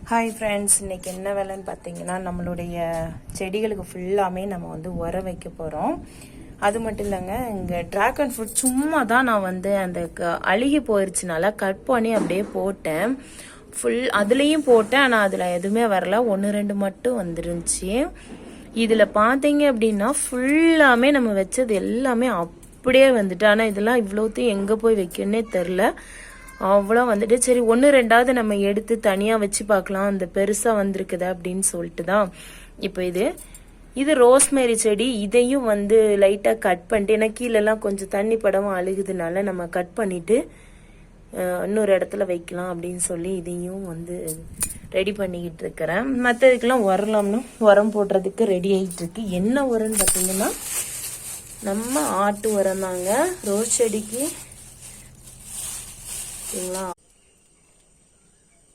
Hi friends, இன்றைக்கி என்ன வேலைன்னு பார்த்தீங்கன்னா நம்மளுடைய செடிகளுக்கு ஃபுல்லாமே நம்ம வந்து உரம் வைக்க போகிறோம். அது மட்டும் இல்லைங்க, இங்கே ட்ராகன் ஃப்ரூட் சும்மா தான் நான் வந்து அந்த அழுகி போயிடுச்சுனால கட் பண்ணி அப்படியே போட்டேன். அதுலேயும் போட்டேன், ஆனால் அதில் எதுவுமே வரல, 1-2 மட்டும் வந்துருந்துச்சு. இதில் பார்த்தீங்க அப்படின்னா ஃபுல்லாமே நம்ம வச்சது எல்லாமே அப்படியே வந்துட்டு, ஆனால் இதெல்லாம் இவ்வளோத்தையும் எங்கே போய் வைக்கணுன்னே தெரில. அவ்வளோ வந்துட்டு சரி 1-2 நம்ம எடுத்து தனியாக வச்சு பார்க்கலாம், அந்த பெருசாக வந்திருக்குது அப்படின்னு சொல்லிட்டு தான். இப்போ இது ரோஸ்மேரி செடி. இதையும் வந்து லைட்டாக கட் பண்ணிட்டு, ஏன்னா கீழெல்லாம் கொஞ்சம் தண்ணி படவும் அழுகுதுனால நம்ம கட் பண்ணிவிட்டு இன்னொரு இடத்துல வைக்கலாம் அப்படின்னு சொல்லி இதையும் வந்து ரெடி பண்ணிக்கிட்டு இருக்கிறேன். மற்றதுக்கெல்லாம் உரம் போடுறதுக்கு ரெடி ஆகிட்டு இருக்கு. என்ன உரம்னு பார்த்தீங்கன்னா நம்ம ஆட்டு உரம் தாங்க ரோஸ் செடிக்கு. சரிங்களா?